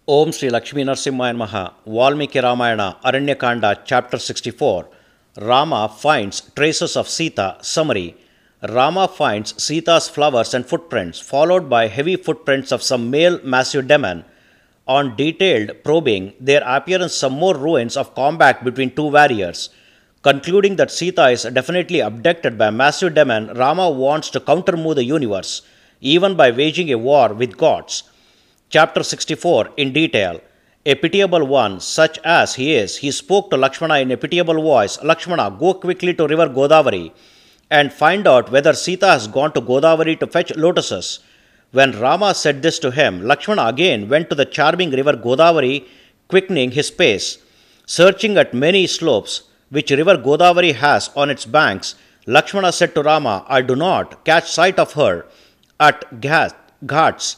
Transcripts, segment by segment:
Om Sri Lakshmi Narasimhaya Namaha, Valmiki Ramayana, Aranya Kanda, Chapter 64. Rama finds traces of Sita. Summary. Rama finds Sita's flowers and footprints, followed by heavy footprints of some male massive demon. On detailed probing, there appear some more ruins of combat between two warriors. Concluding that Sita is definitely abducted by a massive demon, Rama wants to countermove the universe, even by waging a war with gods. Chapter 64 in detail. A pitiable one, such as he is, he spoke to Lakshmana in a pitiable voice. Lakshmana, go quickly to river Godavari and find out whether Sita has gone to Godavari to fetch lotuses. When Rama said this to him, Lakshmana again went to the charming river Godavari, quickening his pace. Searching at many slopes which river Godavari has on its banks, Lakshmana said to Rama, I do not catch sight of her at ghats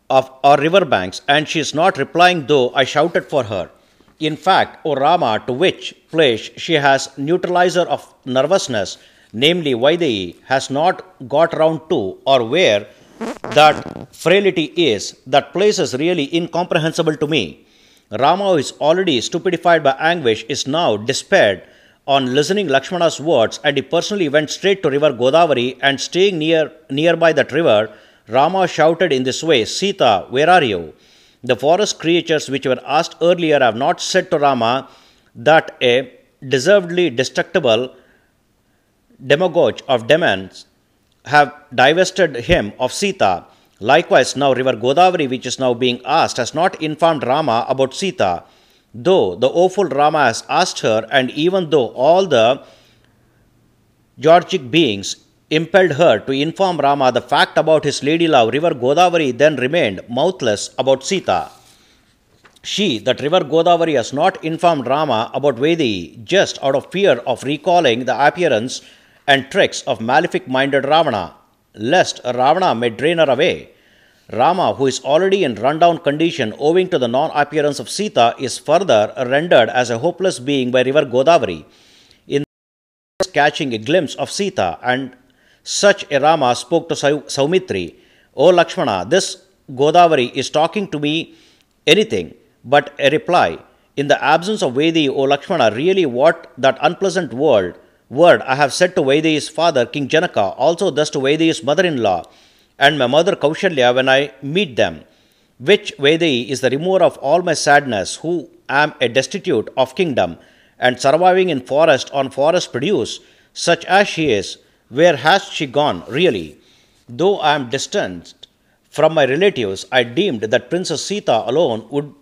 of our river banks, and she is not replying though I shouted for her. In fact, O Rama, to which place she has neutralizer of nervousness, namely Vaidehi, has not got round to, or where that frailty is, that place is really incomprehensible to me. Rama, who is already stupefied by anguish, is now despaired on listening Lakshmana's words, and he personally went straight to river Godavari, and staying nearby that river, Rama shouted in this way, Sita, where are you? The forest creatures which were asked earlier have not said to Rama that a deservedly destructible demagogue of demons have divested him of Sita. Likewise, now river Godavari, which is now being asked, has not informed Rama about Sita. Though the awful Rama has asked her, and even though all the Georgic beings impelled her to inform Rama the fact about his lady love, river Godavari then remained mouthless about Sita. She, that river Godavari, has not informed Rama about Vaidehi, just out of fear of recalling the appearance and tricks of malefic-minded Ravana, lest Ravana may drain her away. Rama, who is already in run-down condition owing to the non-appearance of Sita, is further rendered as a hopeless being by river Godavari. In catching a glimpse of Sita, and such a Rama spoke to Saumitri, O Lakshmana, this Godavari is talking to me anything but a reply. In the absence of Vaidehi, O Lakshmana, really what that unpleasant word I have said to Vaidehi's father, King Janaka, also thus to Vaidehi's mother-in-law, and my mother Kaushalya when I meet them, which Vaidehi is the remover of all my sadness, who am a destitute of kingdom, and surviving in forest on forest produce, such as she is. Where has she gone, really? Though I am distant from my relatives, I deemed that Princess Sita alone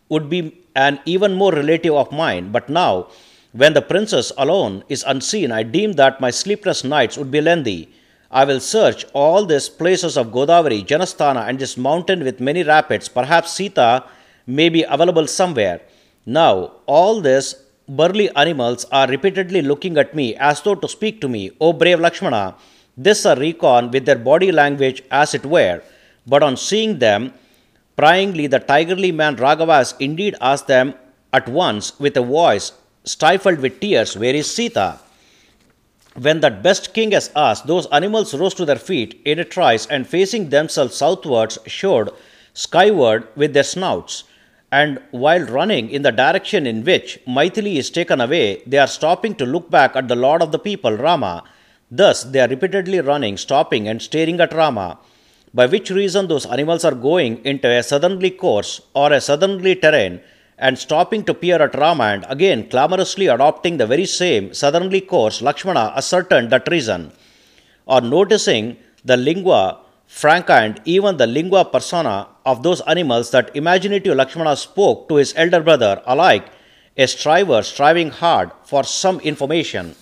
would be an even more relative of mine. But now, when the princess alone is unseen, I deem that my sleepless nights would be lengthy. I will search all these places of Godavari, Janasthana, and this mountain with many rapids. Perhaps Sita may be available somewhere. Now, all these burly animals are repeatedly looking at me as though to speak to me, O brave Lakshmana. This are recon with their body language as it were. But on seeing them, pryingly the tigerly man Raghava has indeed asked them at once with a voice stifled with tears, where is Sita? When that best king has asked, those animals rose to their feet in a trice, and facing themselves southwards showed skyward with their snouts. And while running in the direction in which Maithili is taken away, they are stopping to look back at the Lord of the people, Rama. Thus they are repeatedly running, stopping and staring at Rama, by which reason those animals are going into a southerly course or a southerly terrain, and stopping to peer at Rama, and again clamorously adopting the very same southerly course. Lakshmana ascertained that reason. On noticing the lingua franca and even the lingua persona of those animals, that imaginative Lakshmana spoke to his elder brother, alike a striver striving hard for some information.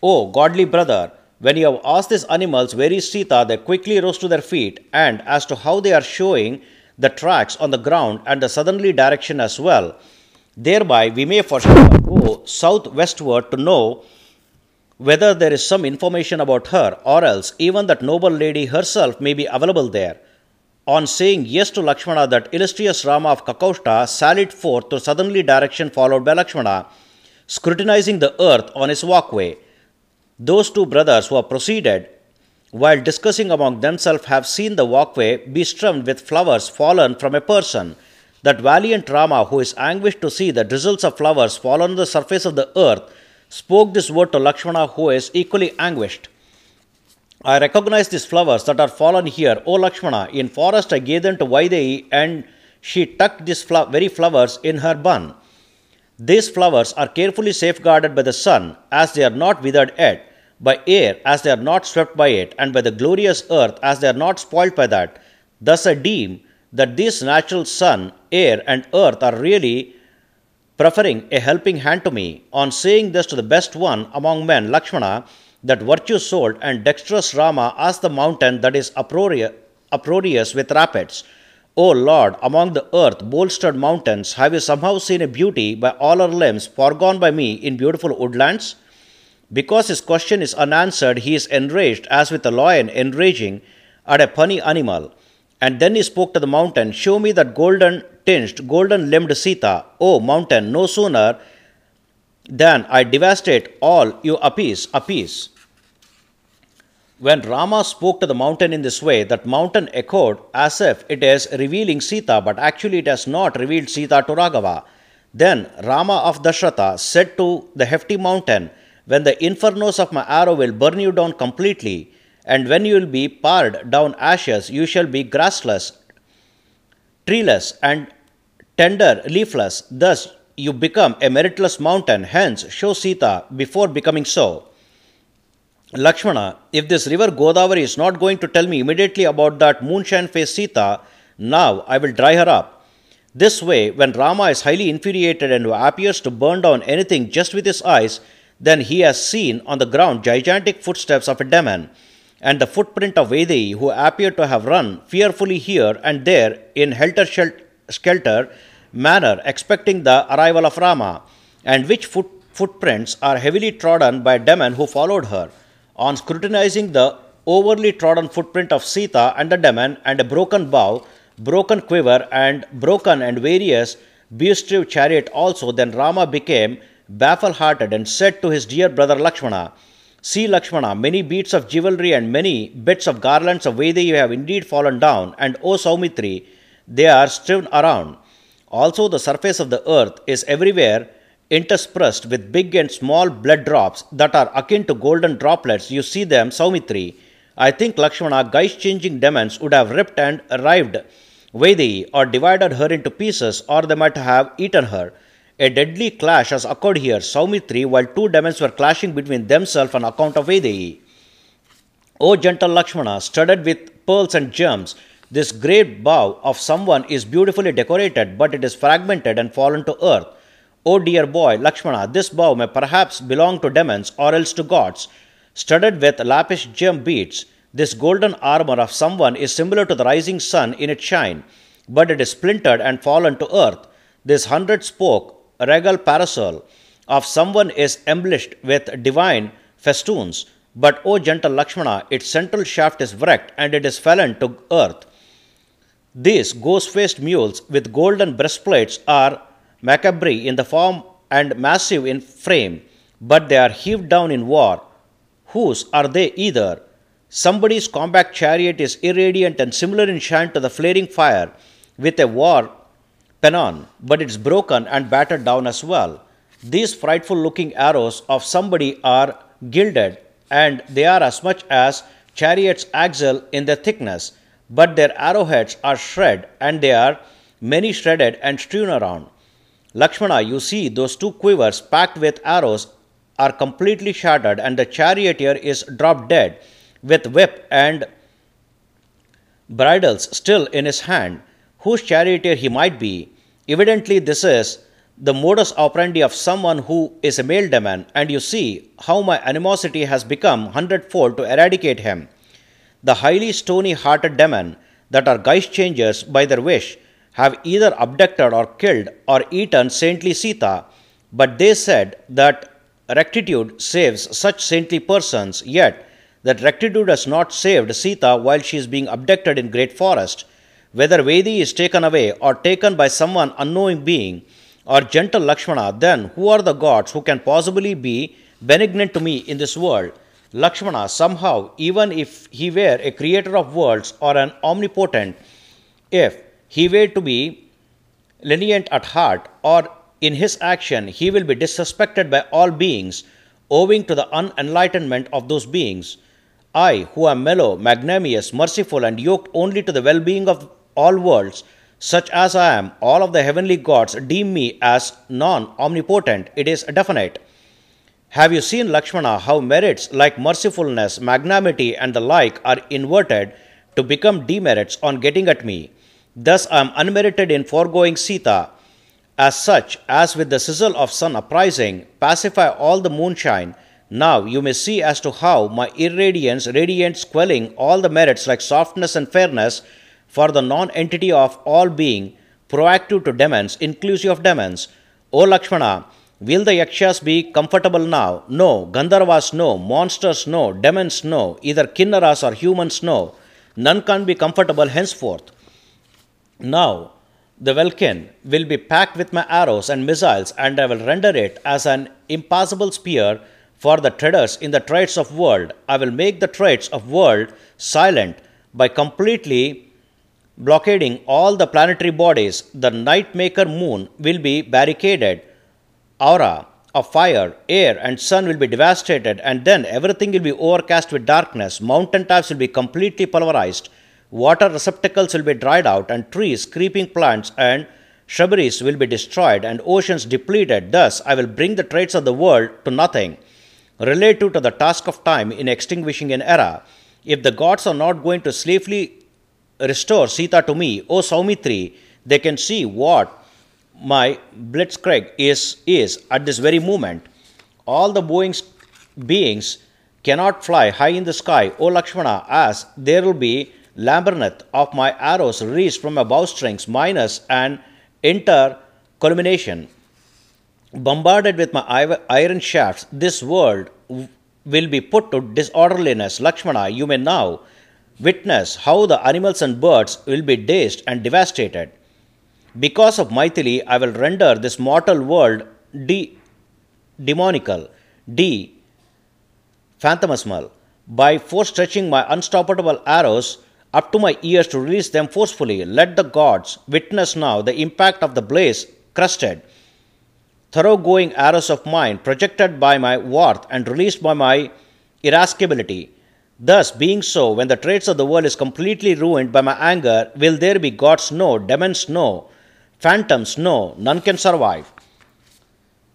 O godly brother, when you have asked these animals where is Sita, they quickly rose to their feet, and as to how they are showing the tracks on the ground and the southerly direction as well, thereby we may for sure go southwestward to know whether there is some information about her, or else even that noble lady herself may be available there. On saying yes to Lakshmana, that illustrious Rama of Kakaushta sallied forth to southerly direction, followed by Lakshmana, scrutinizing the earth on his walkway. Those two brothers who have proceeded while discussing among themselves, have seen the walkway bestrewn with flowers fallen from a person. That valiant Rama, who is anguished to see the drizzles of flowers fall on the surface of the earth, spoke this word to Lakshmana, who is equally anguished. I recognize these flowers that are fallen here, O Lakshmana. In forest I gave them to Vaidehi, and she tucked these very flowers in her bun. These flowers are carefully safeguarded by the sun, as they are not withered yet, by air, as they are not swept by it, and by the glorious earth, as they are not spoiled by that. Thus I deem that this natural sun, air, and earth are really preferring a helping hand to me. On saying this to the best one among men, Lakshmana, that virtue-souled and dexterous Rama, asked the mountain that is uproarious with rapids, O Lord, among the earth-bolstered mountains, have you somehow seen a beauty by all her limbs foregone by me in beautiful woodlands? Because his question is unanswered, he is enraged as with a lion enraging at a puny animal. And then he spoke to the mountain, Show me that golden-tinged, golden-limbed Sita. O mountain, no sooner than I devastate all you appease. When Rama spoke to the mountain in this way, that mountain echoed as if it is revealing Sita, but actually it has not revealed Sita to Raghava. Then Rama of Dasharatha said to the hefty mountain, When the infernos of my arrow will burn you down completely, and when you will be pared down ashes, you shall be grassless, treeless, and tender leafless. Thus you become a meritless mountain. Hence show Sita before becoming so. Lakshmana, if this river Godavari is not going to tell me immediately about that moonshine-faced Sita, now I will dry her up. This way, when Rama is highly infuriated and appears to burn down anything just with his eyes, then he has seen on the ground gigantic footsteps of a demon, and the footprint of Vaidehi, who appeared to have run fearfully here and there in helter-skelter manner, expecting the arrival of Rama, and which footprints are heavily trodden by a demon who followed her. On scrutinizing the overly trodden footprint of Sita and the demon, and a broken bow, broken quiver, and broken and various beast-driven chariot also, then Rama became baffle-hearted and said to his dear brother Lakshmana, See, Lakshmana, many beads of jewelry and many bits of garlands of Vaidehi have indeed fallen down, and O Saumitri, they are strewn around. Also the surface of the earth is everywhere interspersed with big and small blood drops that are akin to golden droplets. You see them, Saumitri. I think, Lakshmana, guise-changing demons would have ripped and rived Vaidehi, or divided her into pieces, or they might have eaten her. A deadly clash has occurred here, Saumitri, while two demons were clashing between themselves on account of Vaidehi. O gentle Lakshmana, studded with pearls and gems, this great bow of someone is beautifully decorated, but it is fragmented and fallen to earth. O dear boy, Lakshmana, this bow may perhaps belong to demons or else to gods. Studded with lapis gem beads, this golden armor of someone is similar to the rising sun in its shine, but it is splintered and fallen to earth. This 100-spoke regal parasol of someone is embellished with divine festoons, but O gentle Lakshmana, its central shaft is wrecked and it is fallen to earth. These ghost-faced mules with golden breastplates are macabre in the form and massive in frame, but they are heaved down in war. Whose are they either? Somebody's compact chariot is irradiant and similar in shine to the flaring fire, with a war pennon, but it is broken and battered down as well. These frightful-looking arrows of somebody are gilded, and they are as much as chariot's axle in their thickness, but their arrowheads are shred, and they are many shredded and strewn around. Lakshmana, you see those two quivers packed with arrows are completely shattered, and the charioteer is dropped dead, with whip and bridles still in his hand. Whose charioteer he might be? Evidently this is the modus operandi of someone who is a male demon, and you see how my animosity has become 100-fold to eradicate him. The highly stony-hearted demon that are guise-changers by their wish have either abducted or killed or eaten saintly Sita, but they said that rectitude saves such saintly persons, yet that rectitude has not saved Sita while she is being abducted in great forest. Whether Vaidehi is taken away or taken by someone unknowing being, or gentle Lakshmana, then who are the gods who can possibly be benignant to me in this world? Lakshmana, somehow, even if he were a creator of worlds or an omnipotent, if he were to be lenient at heart or in his action, he will be disrespected by all beings, owing to the unenlightenment of those beings. I, who am mellow, magnanimous, merciful, and yoked only to the well being of all worlds, such as I am, all of the heavenly gods deem me as non omnipotent. It is definite. Have you seen, Lakshmana, how merits like mercifulness, magnanimity, and the like are inverted to become demerits on getting at me? Thus I am unmerited in foregoing Sita. As such, as with the sizzle of sun uprising, pacify all the moonshine. Now you may see as to how my irradiance radiates, quelling all the merits like softness and fairness for the non-entity of all being, proactive to demons, inclusive of demons. O Lakshmana, will the Yakshas be comfortable now? No. Gandharvas no. Monsters no. Demons no. Either Kinnaras or humans no. None can be comfortable henceforth. Now the welkin will be packed with my arrows and missiles, and I will render it as an impassable spear for the treaders in the trades of world. I will make the trades of world silent by completely blockading all the planetary bodies. The night maker moon will be barricaded. Aura of fire, air, and sun will be devastated, and then everything will be overcast with darkness. Mountain tops will be completely pulverized. Water receptacles will be dried out, and trees, creeping plants, and shrubberies will be destroyed, and oceans depleted. Thus, I will bring the traits of the world to nothing, relative to the task of time in extinguishing an era. If the gods are not going to safely restore Sita to me, O Saumitri, they can see what my blitzkrieg is at this very moment. All the beings cannot fly high in the sky, O Lakshmana, as there will be labyrinth of my arrows released from my bowstrings, minus an interculmination. Bombarded with my iron shafts, this world will be put to disorderliness. Lakshmana, you may now witness how the animals and birds will be dazed and devastated. Because of Maithili, I will render this mortal world demonical, phantasmal, by force stretching my unstoppable arrows up to my ears to release them forcefully. Let the gods witness now the impact of the blaze crusted, thoroughgoing arrows of mine, projected by my worth and released by my irascibility. Thus, being so, when the traits of the world is completely ruined by my anger, will there be gods? No. Demons? No. Phantoms? No. None can survive.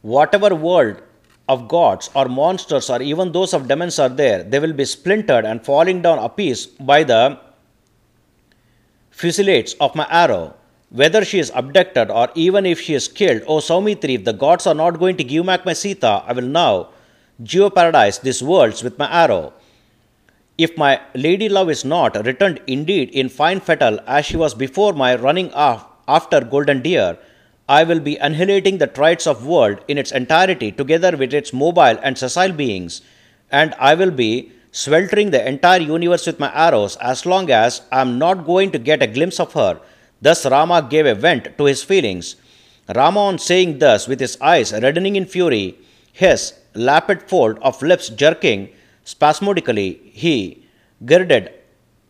Whatever world of gods or monsters or even those of demons are there, they will be splintered and falling down apiece by the fusillades of my arrow. Whether she is abducted or even if she is killed, O Saumitri, if the gods are not going to give back my Sita, I will now jeopardize these worlds with my arrow. If my lady love is not returned indeed in fine fettle as she was before my running off after golden deer, I will be annihilating the traits of world in its entirety together with its mobile and sessile beings, and I will be sweltering the entire universe with my arrows as long as I am not going to get a glimpse of her. Thus Rama gave a vent to his feelings. Rama, on saying thus, with his eyes reddening in fury, his lapped fold of lips jerking spasmodically, he girded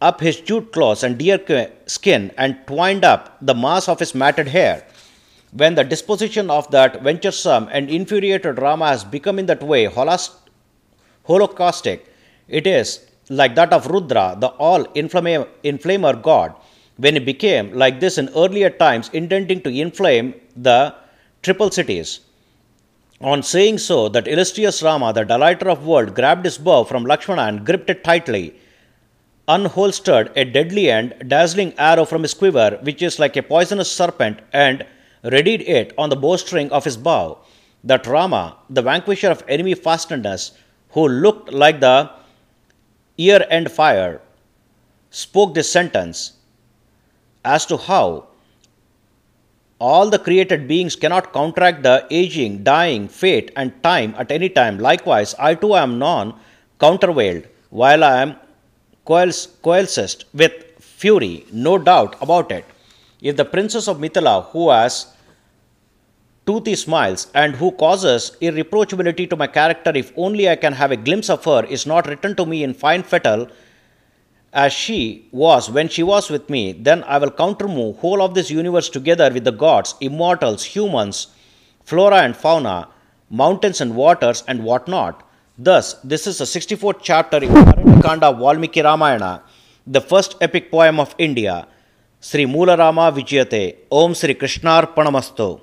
up his jute cloths and deer skin and twined up the mass of his matted hair. When the disposition of that venturesome and infuriated Rama has become in that way holocaustic, it is like that of Rudra, the all-inflamer god, when he became like this in earlier times, intending to inflame the triple cities. On saying so, that illustrious Rama, the delighter of world, grabbed his bow from Lakshmana and gripped it tightly, unholstered a deadly and dazzling arrow from his quiver, which is like a poisonous serpent, and readied it on the bowstring of his bow. That Rama, the vanquisher of enemy fastness, who looked like the year-end fire, spoke this sentence: as to how all the created beings cannot counteract the aging, dying, fate, and time at any time. Likewise, I too am non-countervailed, while I am coalesced with fury, no doubt about it. If the princess of Mithila, who has toothy smiles, and who causes irreproachability to my character if only I can have a glimpse of her, is not written to me in fine fettle as she was when she was with me, then I will countermove whole of this universe together with the gods, immortals, humans, flora and fauna, mountains and waters, and what not. Thus, this is the 64th chapter in Aranya Kanda Valmiki Ramayana, the first epic poem of India. Sri Moola Rama Vijayate. Om Sri Krishnarpanamastu.